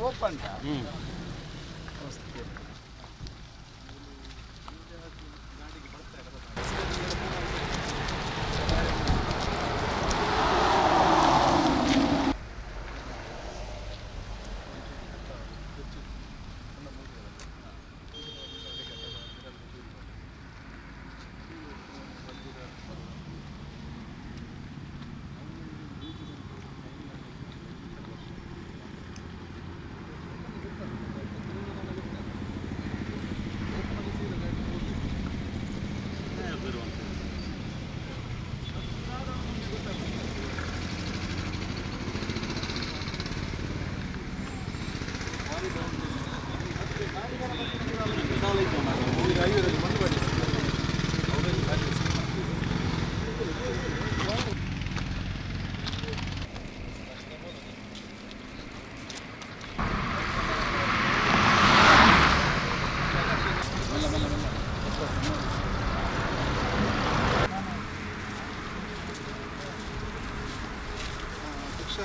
Open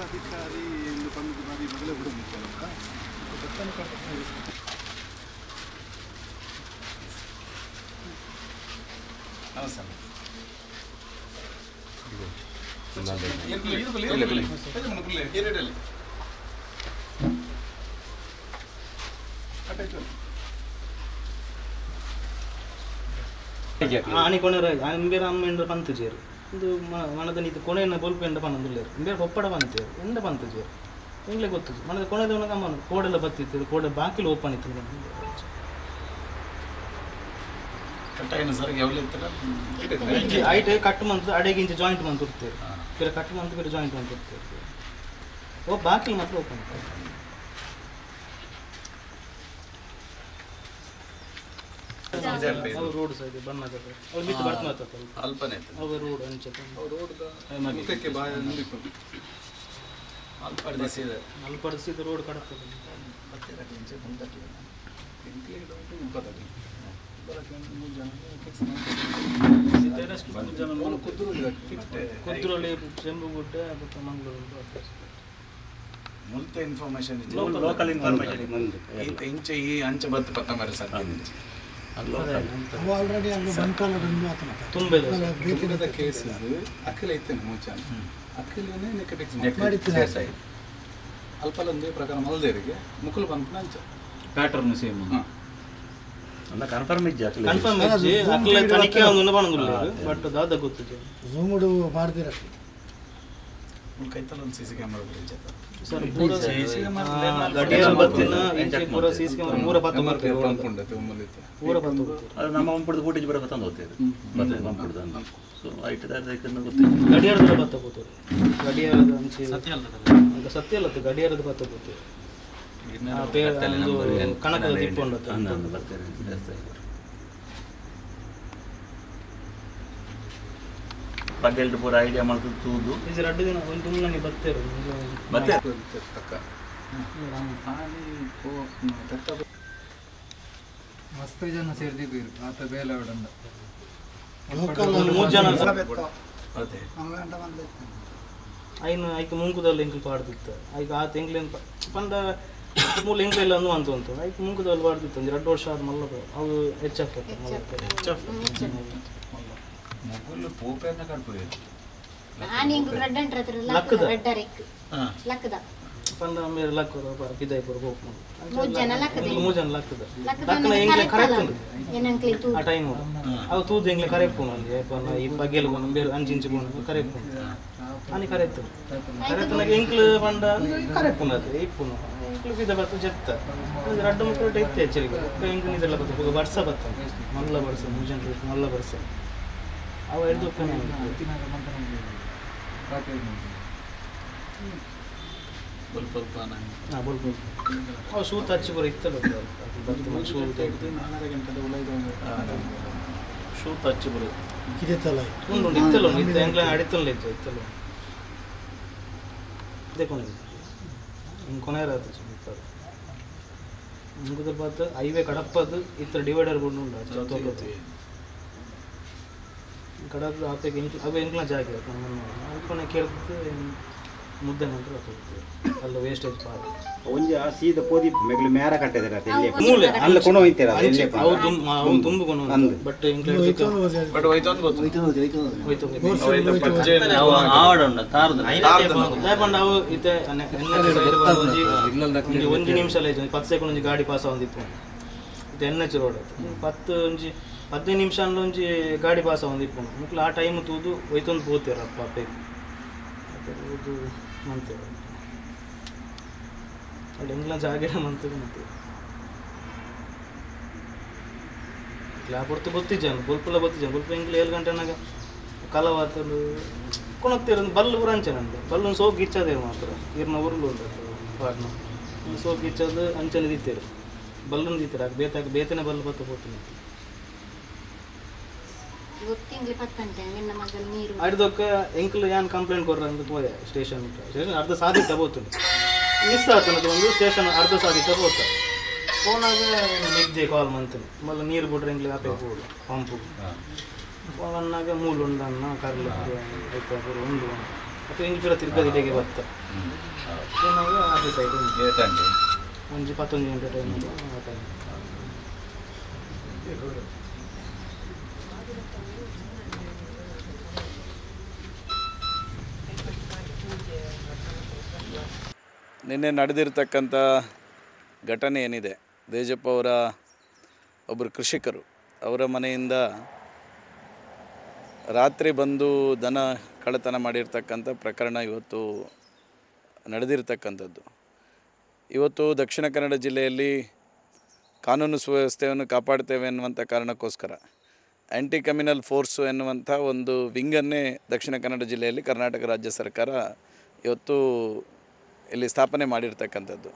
ಅಧಿಕಾರಿ ಎಂದು ಬಂದು ಬಾರಿ ಮೊದಲೇ ಬಿಡಬೇಕು ಆನಿಕೊನೆ ಅಂಬೇರ ಅಮ್ಮ ಪಂತು ಚೇರು ಇದು ಮನದ ನೀತಿ ಕೊನೆಯನ್ನು ಬಲ್ಪು ಎಂಡ ಪನ್ನದಿಲ್ಲ ಬೇರೆ ಒಪ್ಪಡ ಬಂತೇರು ಎಂಡ ಪಂತು ಚೇರು ಎಂಗ್ಲೇ ಗೊತ್ತಿತ್ತು ಮನದ ಕೊನೆದವನ ಕಮ್ಮನು ಕೋಡೆಲ್ಲ ಬತ್ತಿತ್ತು ಕೋಡೆ ಬಾಕಿಲು ಓಪನ್ ಇತ್ತು ಐಟ್ ಕಟ್ ಮಂತ್ ಅಡೆಗೆ ಇಂಚ ಜಾಯಿಂಟ್ ಮಂತ್ ಇರ್ತೇವೆ ಬೇರೆ ಕಟ್ ಮಂತ್ ಬೇರೆ ಜಾಯಿಂಟ್ ಮಂತ್ ಇರ್ತೇವೆ ಓ ಬಾಕಿಲು ಮಾತ್ರ ಓಪನ್ ರೋಡ್ ಸೈಡ್ ಬಣ್ಣ ಅವ್ರು ಬಿಟ್ಟು ಬರ್ತಾ ಅಲ್ಪನೆ ಅವ್ರ ರೋಡ್ ಅಂಚೆ ಮುಖಕ್ಕೆ ಬಾಯ ಅಲ್ಪಡಿಸಿದ ರೋಡ್ ಕಡಕ್ತದೆ ಕುದ್ರಲ್ಲಿ ಚೆಂಬುಗುಡ್ಡೆ ಮತ್ತು ಮಂಗಳೂರು ಮುಲ್ತೆ ಇನ್ಫಾರ್ಮೇಶನ್ ಲೋಕಲ್ ಇನ್ಫಾರ್ಮೇಶನ್ ಇಂಚೆ ಈ ಅಂಚೆ ಬತ್ತು ಪತ್ತ ಮರ ಸರ್ ಆಲ್ರೆಡಿ ಅಲ್ಲಿ ತುಂಬದ ಕೇಸ್ ಅಖಿಲ ಇತ್ತೇನೆ ಮುಂಚೆ ಅಖಿಲನೇ ನೆಕೆಟಿಕ್ಸ್ ಅಲ್ಪಲ್ಲೊಂದೇ ಪ್ರಕಾರ ಮಲ್ದೇರಿಗೆ ಮುಕ್ಕಲು ಬಂತು ಅಂಚ ಪ್ಯಾಟರ್ನ್ ಸೇಮ್ ಅಲ್ಲ ಕನ್ಫರ್ಮ್ ಇಜ್ಜಿ ಕನ್ಫರ್ಮ್ ಇಜ್ಜಿ ಅಕ್ಲ ತನಿಖೆ ಒಂದು ಬಣಗುಲ್ಲ ಬಟ್ ದಾದ ಗೊತ್ತಿದೆ ಝೂಮ್ಡು ಮಾಡ್ದಿರ ಕೈತಲ್ಲ ಒಂದು ಸಿಸಿ ಕ್ಯಾಮೆರಾ ಇಜ್ಜ ಸರ್ ಪೂರ ಸಿಸಿ ಕ್ಯಾಮೆರಾ ಗಡಿಯಾರ ಬತ್ತಿನ ಇಂಚೆ ಪೂರ ಸಿಸಿ ಕ್ಯಾಮೆರಾ ಪೂರ ಪತ್ತು ಮಾಡ್ತಾರೆ ಪಂಪುಂಡತೆ ಒಮ್ಮಲಿತ್ತೆ ಪೂರ ಪತ್ತು ಅದು ನಮ್ಮ ಪಂಪುಡದ ಫುಟೇಜ್ ಬರ ತಂದು ಹೋಗ್ತೇವೆ ಮತ್ತೆ ಪಂಪುಡದ ಅಂತ ಸೊ ಐಟ್ ಅದಕ್ಕೆ ಗೊತ್ತಿಲ್ಲ ಗಡಿಯಾರದ ಪತ್ತ ಕೂತರು ಗಡಿಯಾರದ ಅಂಚೆ ಸತ್ಯ ಅಲ್ಲ ಗಡಿಯಾರದ ಪತ್ತ ಕೂತರು ಕಣಕದ ತಿಪ್ಪೊಂಡತ್ತೆ ಬಗ್ಗೆ ಪೂರ ಐಡಿಯಾ ಮಾಡ್ಕೊಂಡು ತೂದು ಇದು 2 ದಿನ ಒಂದು ತುಂಗನಿ ಬತ್ತೇರು ಮತ್ತೆ ಮಸ್ತ್ ಜನ ಸೇರ್ತಿದ್ರು ಆತ ಬೇಲವಡಂದ ಮೂರು ಜನ ಅದೇ ಐನು ಐಕೆ ಮುಂಕುದಲ್ಲಿ ಎಂಕ್ಲು ಪಾಡ್ದಿತ್ತು ಐಕೆ ಆತ ಎಂಕ್ಲೇನು ಪಂಡ ಮೂಲ ಎಂಕ್ಲೆಲ್ಲ ಅಂದು ಅಂತ ಉಂಟು ಐಕೆ ಮುಂಕುದಲ್ಲಿ ಪಾಡ್ದಿತ್ತು 2 ವರ್ಷ ಆದ ಮಲ್ಲ ಅವು ಎಚ್ ಎಫ್ ಮೊಗಲು ಪೋಪೆನ್ನ ಕರ್ಪುರಿ ಆನಿಂಗು ರೆಡ್ ಅಂಡ್ ಲಕ್ಕದ ರೆಡ್ಡರೆಕ್ ಲಕ್ಕದ ಪಂಡ ಮೇರೆ ಲಕ್ಕದ ಬಿದೈಪುರ ಹೋಗ್ ಮೂರು ಜನ ಲಕ್ಕದ ಲಕ್ಕನ ಎಂಕ್ಲೆ ಕರೆಕ್ಟ್ ಏನಂಕ್ಲಿ ತೂ ಆ ಟೈಮ್ ಅವು ತೂದು ಎಂಕ್ಲೆ ಕರೆಕ್ಟ್ ಅಲ್ಲಿ ಪನ್ನ ಈ ಬಗೆಲ್ ಬಂದು ಬೇರೆ ಅಂಚಿಂಚು ಬಂದು correct ani karettu karettuna enklu panda kareppunadu ippunu enklu bida battu jetta adu raddu mukku itte echeriga enklu nidella battu poga varsa battu malla varsa mujan malla varsa avu erdu okkane bolpolpana bolpol avu shoot hachchi pura ittadu battu man shoot tegdu 4 ಗಂಟೆದ ಉಲೈದು shoot hachchi pura kidettala undu ittalo itte enklu aditalla ittalo ಮಧ್ಯೆ ಕೊನೆ ಹಿಂಗೆ ಕೊನೆ ಇರತ್ತೆ ಇಪ್ಪತ್ತು ಮುಂಗುದ್ರ ಪಾತ್ರ highway ಕಡಪದು ಇತರ divider ಕೊಂಡು ಉಂಟು ಕಡಪದು ಆಪೆಗೆ ಅವು ಎಂಕ್ಲ ಜಾಗ ಕೊನೆ ಕೇಳ್ತು ಮುದ್ದೆ ನಂತರ ಅಲ್ಲ ವೇಸ್ಟೇಜ್ ಪಾರ್ಟ್ ಒಂಜಿ ಆ ಸೀದ ಪೋದಿ ಮೆಗ್ಲು ಮೇರ ಕಟ್ಟಿದ್ರೆ ಅದು ಎಲ್ಲಿ ಮೂಲೆ ಅಲ್ಲ ಕೊಂಡು ಹೋಯ್ತೀರ ಅವು ತುಂಬ ಕೊಂಡು ಬಟ್ ಬಟ್ ಹೋಯ್ತೊಂದು ಗೊತ್ತು ಲೇಪಂಡ ಅವು ಇತ್ತೆ ಒಂಜಿ ನಿಮಿಷ ಆಯ್ತು 10 ಸೆಕೆಂಡ್ ಒಂಜಿ ಗಾಡಿ ಪಾಸ್ ಆಗೊಂದಿತ್ತು ಇದು NH ರೋಡ್ 15 ನಿಮಿಷ ಒಂಜಿ ಗಾಡಿ ಪಾಸ್ ಆಗೊಂದಿತ್ತು ಮುಕ್ಲು ಆ ಟೈಮ್ ತೂದು ಹೋಯ್ತೊಂದು ಪೋತೀರಪ್ಪ ಅಪ್ಪೆಗೆ ಅದು ಮಂತೇವೆ ಅಲ್ಲಿ ಎಂಗ್ಲ ಜಾಗ ಮಂತೇವೆ ಮತ್ತೆ ಕ್ಲಾ ಪೊರ್ತು ಗೊತ್ತಿದ್ದಾನು ಬಲ್ಪುಲ ಗೊತ್ತಿದ್ದಾನು ಬಲ್ಪ ಎಂಗ್ಲ 7 ಗಂಟೆನಾಗ ಕಲವಾತಲು ಕೊಣಕ್ತಿರ ಬಲ್ಲು ಪುರಂಚೆ ನಂದು ಬಲ್ಲೊಂದು ಸೋಗಿ ಇಚ್ಚದೇರು ಮಾತ್ರ ಇರ್ನ ಉರುಳು ಉಂಟು ಪಾಟ್ನ ಸೋಗಿ ಇಚ್ಚದು ಅಂಚನೆ ದಿತ್ತೇರು ಬಲ್ಲೊಂದು ದಿತ್ತೀರ ಬೇತನೆ ಬಲ್ಲು ಬತ್ತ ಕೊಡ್ತೀನಿ ಗೊತ್ತಿಂಗ್ಲಿ ಪತ್ತಂಟೆ ನಿನ್ನ ಮಗಲ್ ನೀರು ಅಡ್ದೊಕ್ಕ ಎಂಕ್ಲು ಏನು ಕಂಪ್ಲೇಂಟ್ ಕೊಡ್ರ ಅಂತ ಹೋದೆ ಸ್ಟೇಷನ್ ಅರ್ಧ ಸಾಧಿತ ಬೋತು ಮಿಸ್ ಆತನದು ಒಂದು ಸ್ಟೇಷನ್ ಅರ್ಧ ಸಾಧಿತ ಬೋತ ಫೋನಾಗ ನಿದ್ದೆ ಕಾಲ್ ಮಂತೀನಿ ಮಲ್ಲ ನೀರು ಬಿಡ್ರೆ ಎಂಗ್ಲಿಗೆ ಆಪೆ ಹೋಡು ಪಂಪು ಫೋನ್ನಾಗ ಮೂಲು ಉಂಡನ್ನ ಕರ್ಲು ಆಯ್ತು ಒಂದು ಅಥವಾ ಎಂಗ್ಲಿ ಪೂರ ತಿರ್ಗದಿಗೆ ಬತ್ತ ಫೋನಾಗ ಅರ್ಧ ಸೈಡ್ ಒಂಜಿ 11 ಗಂಟೆ ಟೈಮ್ ಆ ಟೈಮ್ ನಿನ್ನೆ ನಡೆದಿರ್ತಕ್ಕಂಥ ಘಟನೆ ಏನಿದೆ, ದೇಜಪ್ಪ ಅವರ ಒಬ್ಬರು ಕೃಷಿಕರು ಅವರ ಮನೆಯಿಂದ ರಾತ್ರಿ ಬಂದು ದನ ಕಳ್ಳತನ ಮಾಡಿರ್ತಕ್ಕಂಥ ಪ್ರಕರಣ ಇವತ್ತು ನಡೆದಿರ್ತಕ್ಕಂಥದ್ದು. ಇವತ್ತು ದಕ್ಷಿಣ ಕನ್ನಡ ಜಿಲ್ಲೆಯಲ್ಲಿ ಕಾನೂನು ಸುವ್ಯವಸ್ಥೆಯನ್ನು ಕಾಪಾಡ್ತೇವೆ ಎನ್ನುವಂಥ ಕಾರಣಕ್ಕೋಸ್ಕರ ಆ್ಯಂಟಿ ಕಮ್ಯುನಲ್ ಫೋರ್ಸು ಎನ್ನುವಂಥ ಒಂದು ವಿಂಗನ್ನೇ ದಕ್ಷಿಣ ಕನ್ನಡ ಜಿಲ್ಲೆಯಲ್ಲಿ ಕರ್ನಾಟಕ ರಾಜ್ಯ ಸರ್ಕಾರ ಇವತ್ತು ಇಲ್ಲಿ ಸ್ಥಾಪನೆ ಮಾಡಿರ್ತಕ್ಕಂಥದ್ದು.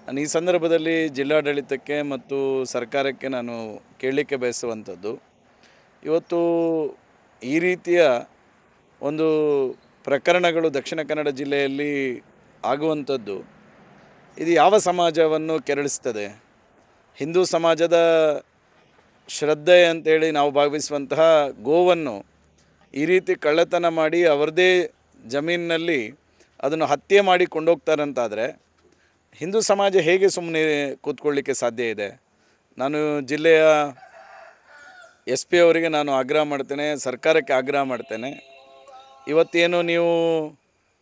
ನಾನು ಈ ಸಂದರ್ಭದಲ್ಲಿ ಜಿಲ್ಲಾಡಳಿತಕ್ಕೆ ಮತ್ತು ಸರ್ಕಾರಕ್ಕೆ ನಾನು ಕೇಳಲಿಕ್ಕೆ ಬಯಸುವಂಥದ್ದು, ಇವತ್ತು ಈ ರೀತಿಯ ಒಂದು ಪ್ರಕರಣಗಳು ದಕ್ಷಿಣ ಕನ್ನಡ ಜಿಲ್ಲೆಯಲ್ಲಿ ಆಗುವಂಥದ್ದು ಇದು ಯಾವ ಸಮಾಜವನ್ನು ಕೆರಳಿಸ್ತದೆ? ಹಿಂದೂ ಸಮಾಜದ ಶ್ರದ್ಧೆ ಅಂತೇಳಿ ನಾವು ಭಾವಿಸುವಂತಹ ಗೋವನ್ನು ಈ ರೀತಿ ಕಳ್ಳತನ ಮಾಡಿ ಅವರದೇ ಜಮೀನಿನಲ್ಲಿ ಅದನ್ನು ಹತ್ಯೆ ಮಾಡಿ ಕೊಂಡೋಗ್ತಾರಂತಾದರೆ ಹಿಂದೂ ಸಮಾಜ ಹೇಗೆ ಸುಮ್ಮನೆ ಕೂತ್ಕೊಳ್ಳಿಕ್ಕೆ ಸಾಧ್ಯ ಇದೆ? ನಾನು ಜಿಲ್ಲೆಯ SP ಅವರಿಗೆ ನಾನು ಆಗ್ರಹ ಮಾಡ್ತೇನೆ, ಸರ್ಕಾರಕ್ಕೆ ಆಗ್ರಹ ಮಾಡ್ತೇನೆ. ಇವತ್ತೇನು ನೀವು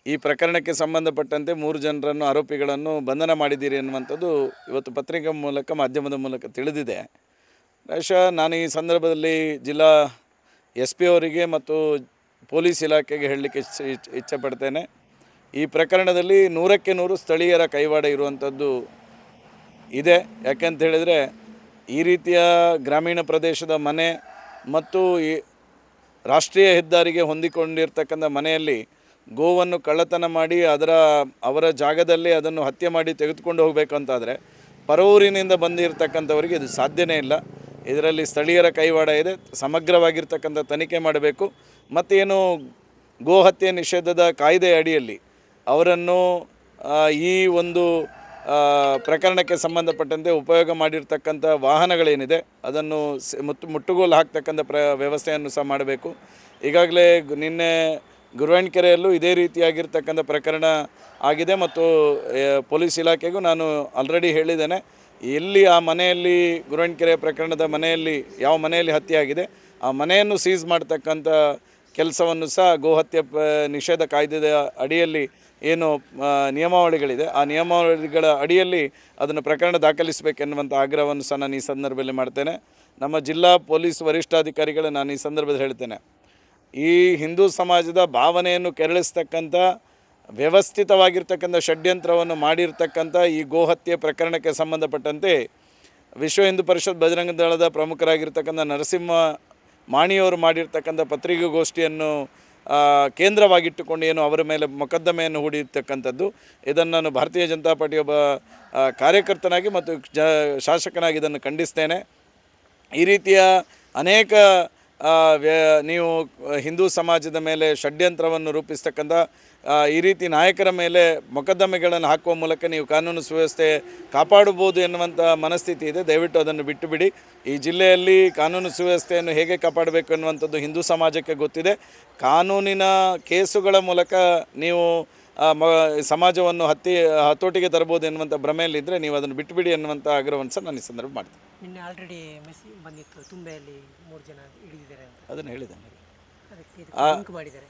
ಈ ಪ್ರಕರಣಕ್ಕೆ ಸಂಬಂಧಪಟ್ಟಂತೆ 3 ಜನರನ್ನು ಆರೋಪಿಗಳನ್ನು ಬಂಧನ ಮಾಡಿದ್ದೀರಿ ಎನ್ನುವಂಥದ್ದು ಇವತ್ತು ಪತ್ರಿಕೆ ಮೂಲಕ ಮಾಧ್ಯಮದ ಮೂಲಕ ತಿಳಿದಿದೆ. ಬಹುಶಃ ನಾನು ಈ ಸಂದರ್ಭದಲ್ಲಿ ಜಿಲ್ಲಾ SP ಅವರಿಗೆ ಮತ್ತು ಪೊಲೀಸ್ ಇಲಾಖೆಗೆ ಹೇಳಲಿಕ್ಕೆ ಇಚ್ಛೆಪಡ್ತೇನೆ, ಈ ಪ್ರಕರಣದಲ್ಲಿ 100ಕ್ಕೆ 100 ಸ್ಥಳೀಯರ ಕೈವಾಡ ಇರುವಂಥದ್ದು ಇದೆ. ಯಾಕೆಂತ ಹೇಳಿದರೆ ಈ ರೀತಿಯ ಗ್ರಾಮೀಣ ಪ್ರದೇಶದ ಮನೆ ಮತ್ತು ಈ ರಾಷ್ಟ್ರೀಯ ಹೆದ್ದಾರಿಗೆ ಹೊಂದಿಕೊಂಡಿರ್ತಕ್ಕಂಥ ಮನೆಯಲ್ಲಿ ಗೋವನ್ನು ಕಳ್ಳತನ ಮಾಡಿ ಅವರ ಜಾಗದಲ್ಲಿ ಅದನ್ನು ಹತ್ಯೆ ಮಾಡಿ ತೆಗೆದುಕೊಂಡು ಹೋಗಬೇಕಂತಾದರೆ ಪರವೂರಿನಿಂದ ಬಂದಿರತಕ್ಕಂಥವರಿಗೆ ಇದು ಸಾಧ್ಯನೇ ಇಲ್ಲ. ಇದರಲ್ಲಿ ಸ್ಥಳೀಯರ ಕೈವಾಡ ಇದೆ. ಸಮಗ್ರವಾಗಿರ್ತಕ್ಕಂಥ ತನಿಖೆ ಮಾಡಬೇಕು. ಮತ್ತೇನು ಗೋ ಹತ್ಯೆ ನಿಷೇಧದ ಕಾಯ್ದೆ ಅಡಿಯಲ್ಲಿ ಅವರನ್ನು ಈ ಒಂದು ಪ್ರಕರಣಕ್ಕೆ ಸಂಬಂಧಪಟ್ಟಂತೆ ಉಪಯೋಗ ಮಾಡಿರ್ತಕ್ಕಂಥ ವಾಹನಗಳೇನಿದೆ ಅದನ್ನು ಮುಟ್ಟುಗೋಲು ಹಾಕ್ತಕ್ಕಂಥ ವ್ಯವಸ್ಥೆಯನ್ನು ಸಹ ಮಾಡಬೇಕು. ಈಗಾಗಲೇ ನಿನ್ನೆ ಗುರುವಾನ್ಕೆರೆಯಲ್ಲೂ ಇದೇ ರೀತಿಯಾಗಿರ್ತಕ್ಕಂಥ ಪ್ರಕರಣ ಆಗಿದೆ ಮತ್ತು ಪೊಲೀಸ್ ಇಲಾಖೆಗೂ ನಾನು ಆಲ್ರೆಡಿ ಹೇಳಿದ್ದೇನೆ, ಎಲ್ಲಿ ಆ ಮನೆಯಲ್ಲಿ ಗುರುವಾನ್ಕೆರೆ ಪ್ರಕರಣದ ಮನೆಯಲ್ಲಿ ಯಾವ ಮನೆಯಲ್ಲಿ ಹತ್ಯೆ ಆಗಿದೆ ಆ ಮನೆಯನ್ನು ಸೀಸ್ ಮಾಡ್ತಕ್ಕಂಥ ಕೆಲಸವನ್ನು ಸಹ ಗೋಹತ್ಯೆ ನಿಷೇಧ ಕಾಯ್ದೆಯ ಅಡಿಯಲ್ಲಿ ಏನು ನಿಯಮಾವಳಿಗಳಿದೆ ಆ ನಿಯಮಾವಳಿಗಳ ಅಡಿಯಲ್ಲಿ ಅದನ್ನು ಪ್ರಕರಣ ದಾಖಲಿಸಬೇಕೆನ್ನುವಂಥ ಆಗ್ರಹವನ್ನು ಸಹ ನಾನು ಈ ಸಂದರ್ಭದಲ್ಲಿ ಮಾಡ್ತೇನೆ. ನಮ್ಮ ಜಿಲ್ಲಾ ಪೊಲೀಸ್ ವರಿಷ್ಠಾಧಿಕಾರಿಗಳು ನಾನು ಈ ಸಂದರ್ಭದಲ್ಲಿ ಹೇಳ್ತೇನೆ, ಈ ಹಿಂದೂ ಸಮಾಜದ ಭಾವನೆಯನ್ನು ಕೆರಳಿಸ್ತಕ್ಕಂಥ ವ್ಯವಸ್ಥಿತವಾಗಿರ್ತಕ್ಕಂಥ ಷಡ್ಯಂತ್ರವನ್ನು ಮಾಡಿರ್ತಕ್ಕಂಥ ಈ ಗೋಹತ್ಯೆ ಪ್ರಕರಣಕ್ಕೆ ಸಂಬಂಧಪಟ್ಟಂತೆ ವಿಶ್ವ ಹಿಂದೂ ಪರಿಷತ್ ಬಜರಂಗ ದಳದ ಪ್ರಮುಖರಾಗಿರ್ತಕ್ಕಂಥ ನರಸಿಂಹ ಮಾಣಿಯವರು ಮಾಡಿರ್ತಕ್ಕಂಥ ಪತ್ರಿಕಾಗೋಷ್ಠಿಯನ್ನು ಕೇಂದ್ರವಾಗಿಟ್ಟುಕೊಂಡು ಏನು ಅವರ ಮೇಲೆ ಮೊಕದ್ದಮೆಯನ್ನು ಹೂಡಿರ್ತಕ್ಕಂಥದ್ದು, ಇದನ್ನು ನಾನು ಭಾರತೀಯ ಜನತಾ ಪಾರ್ಟಿ ಒಬ್ಬ ಕಾರ್ಯಕರ್ತನಾಗಿ ಮತ್ತು ಶಾಸಕನಾಗಿ ಇದನ್ನು ಖಂಡಿಸ್ತೇನೆ. ಈ ರೀತಿಯ ಅನೇಕ ನೀವು ಹಿಂದೂ ಸಮಾಜದ ಮೇಲೆ ಷಡ್ಯಂತ್ರವನ್ನು ರೂಪಿಸ್ತಕ್ಕಂಥ ಈ ರೀತಿ ನಾಯಕರ ಮೇಲೆ ಮೊಕದ್ದಮೆಗಳನ್ನು ಹಾಕುವ ಮೂಲಕ ನೀವು ಕಾನೂನು ಸುವ್ಯವಸ್ಥೆ ಕಾಪಾಡಬಹುದು ಎನ್ನುವಂಥ ಮನಸ್ಥಿತಿ ಇದೆ. ದಯವಿಟ್ಟು ಅದನ್ನು ಬಿಟ್ಟು ಬಿಡಿ. ಈ ಜಿಲ್ಲೆಯಲ್ಲಿ ಕಾನೂನು ಸುವ್ಯವಸ್ಥೆಯನ್ನು ಹೇಗೆ ಕಾಪಾಡಬೇಕು ಎನ್ನುವಂಥದ್ದು ಹಿಂದೂ ಸಮಾಜಕ್ಕೆ ಗೊತ್ತಿದೆ. ಕಾನೂನಿನ ಕೇಸುಗಳ ಮೂಲಕ ನೀವು ಸಮಾಜವನ್ನು ಹತೋಟಿಗೆ ತರಬಹುದು ಎನ್ನುವಂಥ ಭ್ರಮೆಯಲ್ಲಿದ್ದರೆ ನೀವು ಅದನ್ನು ಬಿಟ್ಟುಬಿಡಿ ಎನ್ನುವಂಥ ಆಗ್ರಹವನ್ನು ಸಹ ನಾನು ಈ ಸಂದರ್ಭ ಮಾಡ್ತೀನಿ. ನಿನ್ನೆ ಆಲ್ರೆಡಿ ಮೆಸೇಜ್ ಬಂದಿತ್ತು, ತುಂಬೆಯಲ್ಲಿ 3 ಜನ ಹಿಡಿದಿದ್ದಾರೆ ಅಂತ. ಅದನ್ನು ಹೇಳಿದ್ದೇನೆ. ಅದಕ್ಕೆ ಮಾಡಿದ್ದಾರೆ.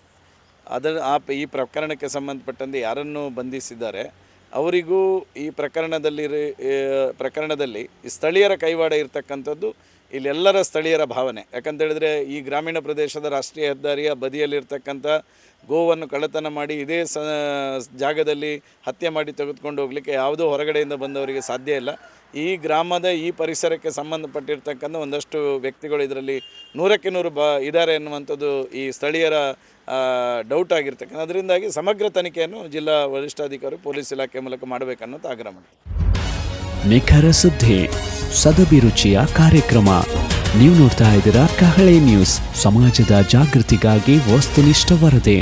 ಈ ಪ್ರಕರಣಕ್ಕೆ ಸಂಬಂಧಪಟ್ಟಂತೆ ಯಾರನ್ನು ಬಂಧಿಸಿದ್ದಾರೆ ಅವರಿಗೂ ಈ ಪ್ರಕರಣದಲ್ಲಿ ಸ್ಥಳೀಯರ ಕೈವಾಡ ಇರತಕ್ಕಂಥದ್ದು ಇಲ್ಲೆಲ್ಲರ ಸ್ಥಳೀಯರ ಭಾವನೆ. ಯಾಕಂತೇಳಿದ್ರೆ ಈ ಗ್ರಾಮೀಣ ಪ್ರದೇಶದ ರಾಷ್ಟ್ರೀಯ ಹೆದ್ದಾರಿಯ ಬದಿಯಲ್ಲಿರ್ತಕ್ಕಂಥ ಗೋವನ್ನು ಕಳ್ಳತನ ಮಾಡಿ ಇದೇ ಜಾಗದಲ್ಲಿ ಹತ್ಯೆ ಮಾಡಿ ತೆಗೆದುಕೊಂಡು ಹೋಗಲಿಕ್ಕೆ ಯಾವುದೋ ಹೊರಗಡೆಯಿಂದ ಬಂದವರಿಗೆ ಸಾಧ್ಯ ಇಲ್ಲ. ಈ ಗ್ರಾಮದ ಈ ಪರಿಸರಕ್ಕೆ ಸಂಬಂಧಪಟ್ಟಿರ್ತಕ್ಕಂಥ ಒಂದಷ್ಟು ವ್ಯಕ್ತಿಗಳು ಇದರಲ್ಲಿ 100ಕ್ಕೆ 100 ಇದ್ದಾರೆ ಎನ್ನುವಂಥದ್ದು ಈ ಸ್ಥಳೀಯರ ಡೌಟ್ ಆಗಿರ್ತಕ್ಕಂಥ. ಅದರಿಂದಾಗಿ ಸಮಗ್ರ ತನಿಖೆಯನ್ನು ಜಿಲ್ಲಾ ವರಿಷ್ಠಾಧಿಕಾರಿ ಪೊಲೀಸ್ ಇಲಾಖೆ ಮೂಲಕ ಮಾಡಬೇಕನ್ನೋದು ಆಗ್ರಹ ಮಾಡಿ. ನಿಖರ ಸುದ್ದಿ, ಸದಭಿರುಚಿಯ ಕಾರ್ಯಕ್ರಮ. ನೀವು ನೋಡ್ತಾ ಇದ್ದೀರಾ ಕಹಳೆ ನ್ಯೂಸ್, ಸಮಾಜದ ಜಾಗೃತಿಗಾಗಿ ವಸ್ತುನಿಷ್ಠ ವರದಿ.